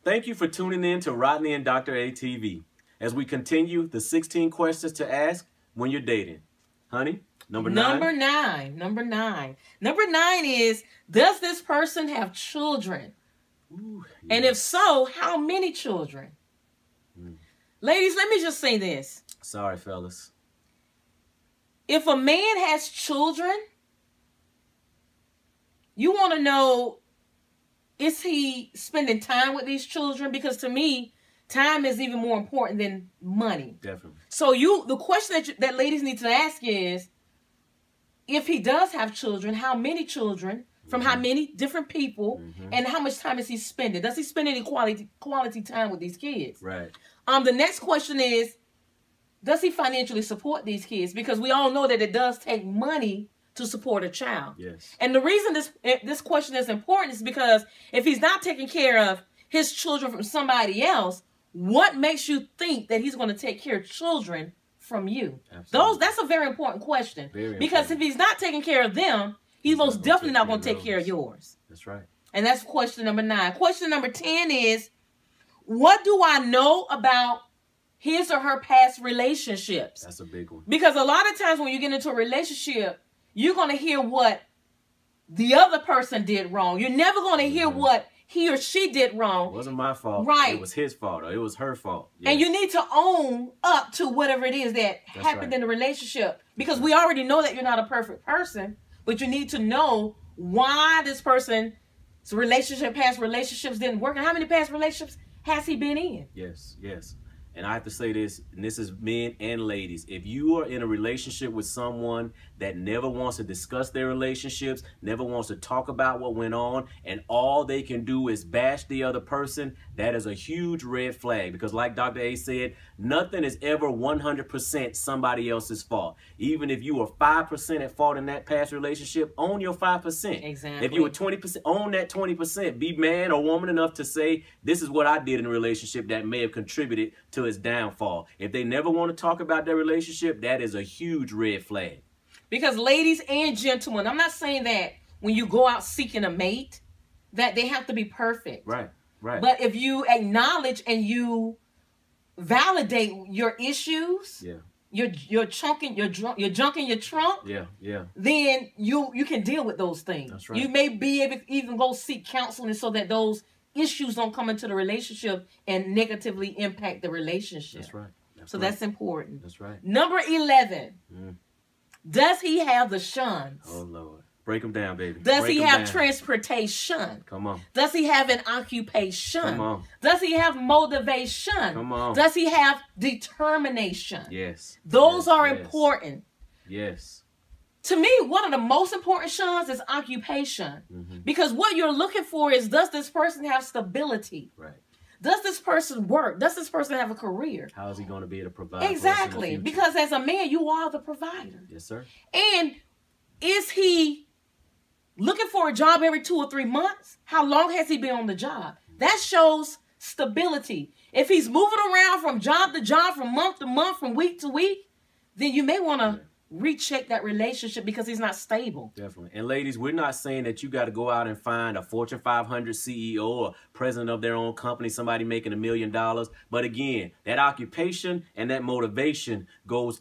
Thank you for tuning in to Rodney and Dr. A TV as we continue the 16 questions to ask when you're dating. Honey, number nine. Number nine is, does this person have children? Ooh, yes. And if so, how many children? Ladies, let me just say this. Sorry, fellas. If a man has children, you want to know, is he spending time with these children? Because to me, time is even more important than money. Definitely. So the question that ladies need to ask is, if he does have children, how many children, from how many different people, and how much time is he spending? Does he spend any quality time with these kids? Right. The next question is, does he financially support these kids? Because we all know that it does take money to support a child. Yes. And the reason this question is important is because if he's not taking care of his children from somebody else, what makes you think that he's going to take care of children from you? Absolutely. That's a very important question. Very because important. if he's not taking care of them, he's most definitely not going to take care of yours. That's right. And that's question number 9. Question number 10 is, what do I know about his or her past relationships? That's a big one. Because a lot of times when you get into a relationship, you're going to hear what the other person did wrong. You're never going to hear what he or she did wrong. It wasn't my fault. Right. It was his fault, or it was her fault. Yes. And you need to own up to whatever it is that happened in the relationship. Because we already know that you're not a perfect person, but you need to know why this person's past relationships didn't work. And how many past relationships has he been in? Yes, yes. And I have to say this, and this is men and ladies. If you are in a relationship with someone that never wants to discuss their relationships, never wants to talk about what went on, and all they can do is bash the other person, that is a huge red flag. Because like Dr. A said, nothing is ever 100% somebody else's fault. Even if you were 5% at fault in that past relationship, own your 5%. Exactly. If you were 20%, own that 20%. Be man or woman enough to say, this is what I did in a relationship that may have contributed to its downfall. If they never want to talk about their relationship, that is a huge red flag. Because ladies and gentlemen, I'm not saying that when you go out seeking a mate, that they have to be perfect. Right, right. But if you acknowledge and you validate your issues, your junk in your trunk, then you can deal with those things. That's right. You may be able to even go seek counseling so that those issues don't come into the relationship and negatively impact the relationship. That's right. So that's important. That's right. Number 11. Does he have the shuns? Oh, Lord. Break them down, baby. Does he have transportation? Come on. Does he have an occupation? Come on. Does he have motivation? Come on. Does he have determination? Yes. Those are important. Yes. To me, one of the most important shuns is occupation. Because what you're looking for is, does this person have stability? Right. Does this person work? Does this person have a career? How is he going to be able to provide? Exactly. Because as a man, you are the provider. Yes, sir. And is he looking for a job every 2 or 3 months? How long has he been on the job? That shows stability. If he's moving around from job to job, from month to month, from week to week, then you may want to recheck that relationship because he's not stable. Definitely. And ladies, we're not saying that you got to go out and find a Fortune 500 CEO or president of their own company, somebody making $1 million. But again, that occupation and that motivation goes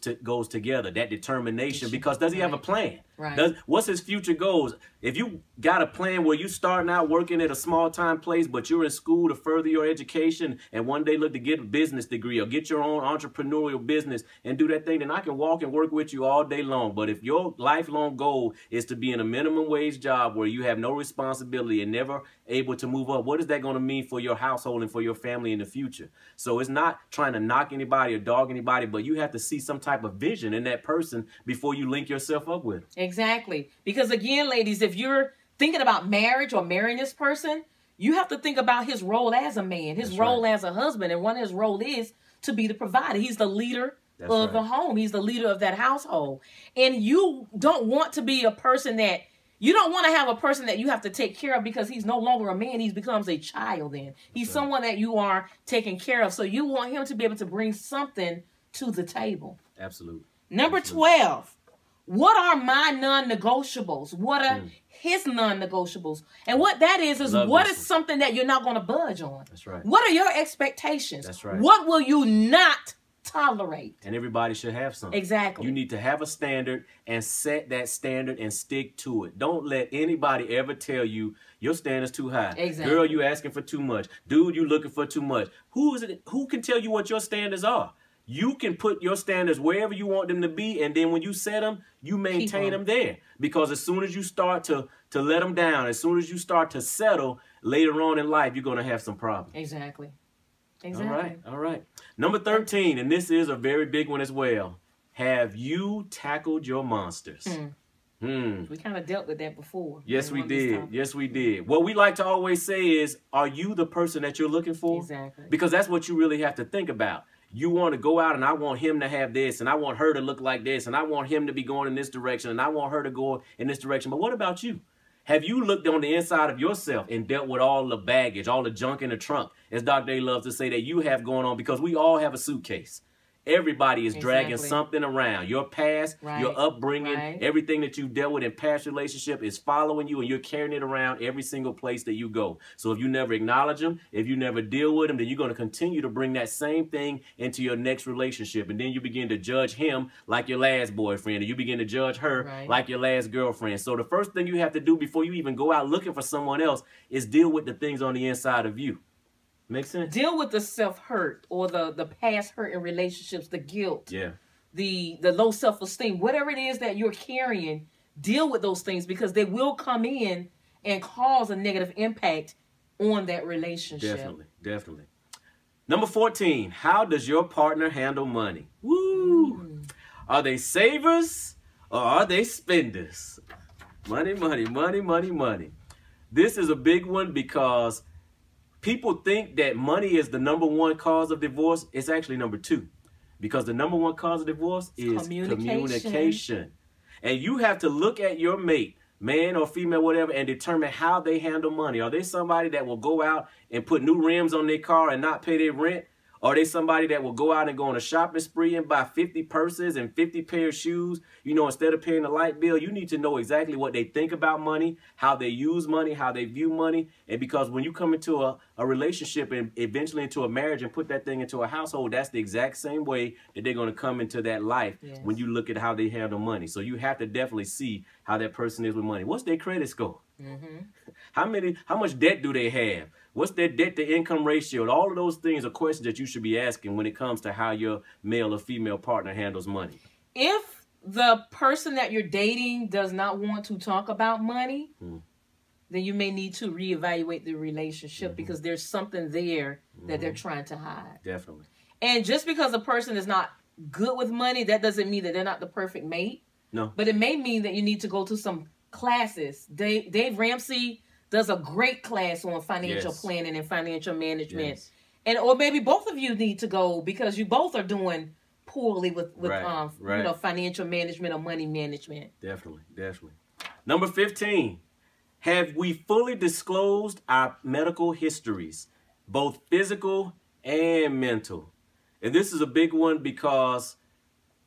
together, that determination, because does he have a plan? Right. What's his future goals? If you got a plan where you starting out working at a small time place, but you're in school to further your education and one day look to get a business degree or get your own entrepreneurial business and do that thing, then I can walk and work with you all day long. But if your lifelong goal is to be in a minimum wage job where you have no responsibility and never able to move up, what is that going to mean for your household and for your family in the future? So it's not trying to knock anybody or dog anybody, but you have to see some type of vision in that person before you link yourself up with them. Exactly. Because again, ladies, if you're thinking about marriage or marrying this person, you have to think about his role as a man, his role as a husband. And one of his roles is to be the provider. He's the leader of the home. He's the leader of that household. And you don't want to be a person that, you don't want to have a person that you have to take care of because he's no longer a man. He becomes a child then. He's someone that you are taking care of. So you want him to be able to bring something to the table. Absolutely. Number 12. what are my non-negotiables? What are his non-negotiables? And what that is what is something that you're not going to budge on? That's right. What are your expectations? That's right. What will you not tolerate? And everybody should have something. Exactly. You need to have a standard and set that standard and stick to it. Don't let anybody ever tell you your standard's too high. Exactly. Girl, you asking for too much. Dude, you looking for too much. Who can tell you what your standards are? You can put your standards wherever you want them to be, and then when you set them, you maintain them there. Because as soon as you start to let them down, as soon as you start to settle later on in life, you're going to have some problems. Exactly. All right. Number 13, and this is a very big one as well. Have you tackled your monsters? We kind of dealt with that before. Yes, we did. Yes, we did. What we like to always say is, are you the person that you're looking for? Exactly. Because that's what you really have to think about. You want to go out and I want him to have this, and I want her to look like this, and I want him to be going in this direction, and I want her to go in this direction. But what about you? Have you looked on the inside of yourself and dealt with all the baggage, all the junk in the trunk, as Dr. A loves to say, that you have going on? Because we all have a suitcase. Everybody is dragging something around. Your past, your upbringing, everything that you've dealt with in past relationship is following you, and you're carrying it around every single place that you go. So if you never acknowledge them, if you never deal with them, then you're going to continue to bring that same thing into your next relationship. And then you begin to judge him like your last boyfriend, and you begin to judge her like your last girlfriend. So the first thing you have to do before you even go out looking for someone else is deal with the things on the inside of you. Make sense? Deal with the self-hurt or the past hurt in relationships, the guilt, the low self-esteem, whatever it is that you're carrying, deal with those things because they will come in and cause a negative impact on that relationship. Definitely. Number 14, how does your partner handle money? Woo! Are they savers or are they spenders? Money, money, money, money, money. This is a big one because people think that money is the number one cause of divorce. It's actually number 2. Because the number one cause of divorce is communication. And you have to look at your mate, man or female, whatever, and determine how they handle money. Are they somebody that will go out and put new rims on their car and not pay their rent? Are they somebody that will go out and go on a shopping spree and buy 50 purses and 50 pair of shoes, you know, instead of paying the light bill? You need to know exactly what they think about money, how they use money, how they view money. And because when you come into a relationship and eventually into a marriage and put that thing into a household, that's the exact same way that they're going to come into that life when you look at how they handle money. So you have to definitely see how that person is with money. What's their credit score? How much debt do they have? What's their debt to income ratio? All of those things are questions that you should be asking when it comes to how your male or female partner handles money. If the person that you're dating does not want to talk about money, then you may need to reevaluate the relationship because there's something there that they're trying to hide. Definitely. And just because a person is not good with money, that doesn't mean that they're not the perfect mate. No. But it may mean that you need to go to some classes. Dave Ramsey does a great class on financial planning and financial management. And or maybe both of you need to go because you both are doing poorly with you know, financial management or money management. Definitely. Number 15, have we fully disclosed our medical histories, both physical and mental? And this is a big one because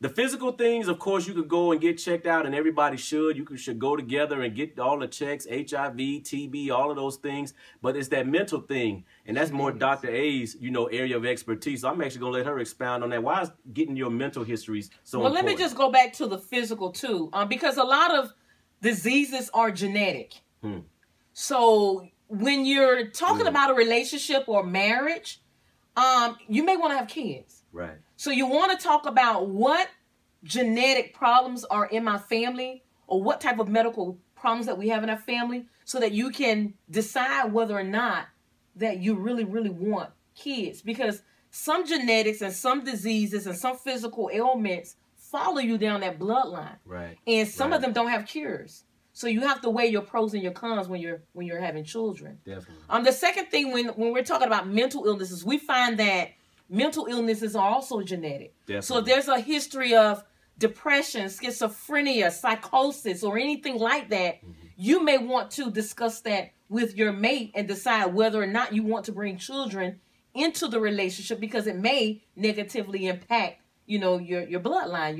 the physical things, of course, you could go and get checked out, and everybody should. You should go together and get all the checks, HIV, TB, all of those things. But it's that mental thing, and that's more Dr. A's, you know, area of expertise. So I'm actually going to let her expound on that. Why is getting your mental histories so important? Well, let me just go back to the physical, too, because a lot of diseases are genetic. So when you're talking about a relationship or marriage, you may want to have kids. Right. So you want to talk about what genetic problems are in my family or what type of medical problems that we have in our family so that you can decide whether or not that you really, really want kids. Because some genetics and some diseases and some physical ailments follow you down that bloodline. Right. And some of them don't have cures. So you have to weigh your pros and your cons when you're having children. Definitely. The second thing when we're talking about mental illnesses, we find that mental illnesses are also genetic. Definitely. So if there's a history of depression, schizophrenia, psychosis, or anything like that, you may want to discuss that with your mate and decide whether or not you want to bring children into the relationship because it may negatively impact your bloodline,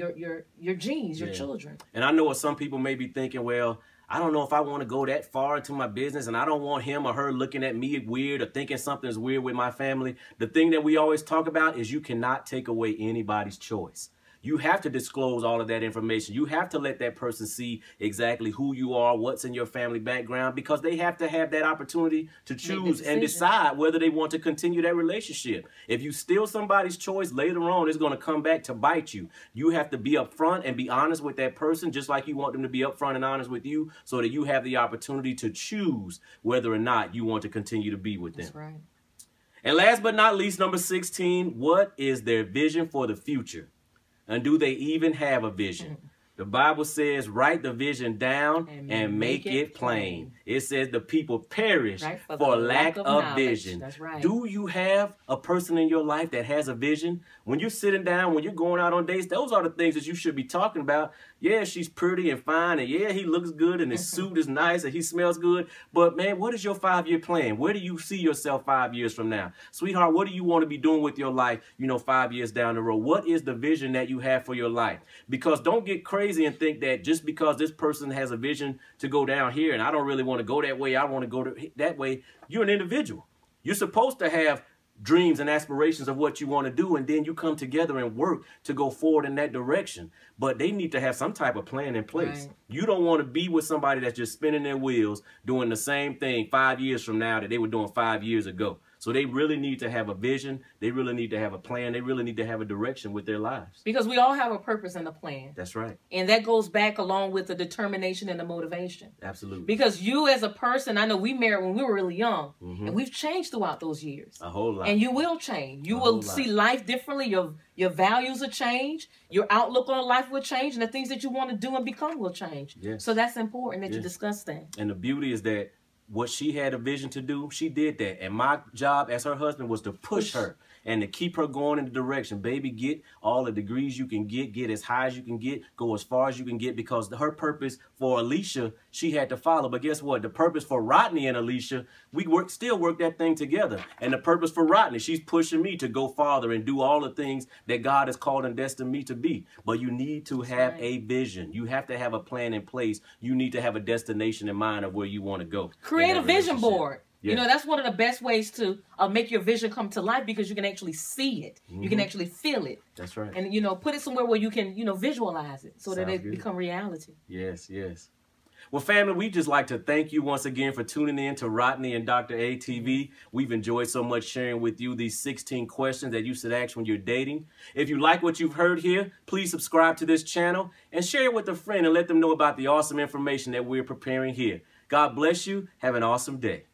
your genes, your children. And I know what some people may be thinking, well, I don't know if I want to go that far into my business, and I don't want him or her looking at me weird or thinking something's weird with my family. The thing that we always talk about is you cannot take away anybody's choice. You have to disclose all of that information. You have to let that person see exactly who you are, what's in your family background, because they have to have that opportunity to choose and decide whether they want to continue that relationship. If you steal somebody's choice later on, it's going to come back to bite you. You have to be upfront and be honest with that person, just like you want them to be upfront and honest with you, so that you have the opportunity to choose whether or not you want to continue to be with them. That's right. And last but not least, number 16, what is their vision for the future? And do they even have a vision? The Bible says, write the vision down and make it plain. It says the people perish for lack of vision. That's right. Do you have a person in your life that has a vision? When you're sitting down, when you're going out on dates, those are the things that you should be talking about. Yeah, she's pretty and fine, and yeah, he looks good, and his suit is nice, and he smells good. But man, what is your 5-year plan? Where do you see yourself 5 years from now? Sweetheart, what do you want to be doing with your life, 5 years down the road? What is the vision that you have for your life? Because don't get crazy and think that just because this person has a vision to go down here, and I don't really want to go that way, I want to go that way, you're an individual. You're supposed to have dreams and aspirations of what you want to do, and then you come together and work to go forward in that direction. But they need to have some type of plan in place. Right. You don't want to be with somebody that's just spinning their wheels doing the same thing 5 years from now that they were doing 5 years ago. So they really need to have a vision. They really need to have a plan. They really need to have a direction with their lives. Because we all have a purpose and a plan. That's right. And that goes back along with the determination and the motivation. Absolutely. Because you as a person, I know we married when we were really young. And we've changed throughout those years. A whole lot. And you will change. You will see life differently. Your values will change. Your outlook on life will change. And the things that you want to do and become will change. Yes. So that's important that you discuss that. And the beauty is that what she had a vision to do, she did that. And my job as her husband was to push her and to keep her going in the direction. Baby, get all the degrees you can get as high as you can get, go as far as you can get, because her purpose for Alicia, she had to follow. But guess what? The purpose for Rodney and Alicia, we still work that thing together. And the purpose for Rodney, she's pushing me to go farther and do all the things that God has called and destined me to be. But you need to have a vision. You have to have a plan in place. You need to have a destination in mind of where you want to go. Create a vision board. Yeah. That's one of the best ways to make your vision come to life, because you can actually see it. You can actually feel it. That's right. And, put it somewhere where you can, visualize it so that it become reality. Yes, yes. Well, family, we just like to thank you once again for tuning in to Rodney and Dr. A TV. We've enjoyed so much sharing with you these 16 questions that you should ask when you're dating. If you like what you've heard here, please subscribe to this channel and share it with a friend and let them know about the awesome information that we're preparing here. God bless you. Have an awesome day.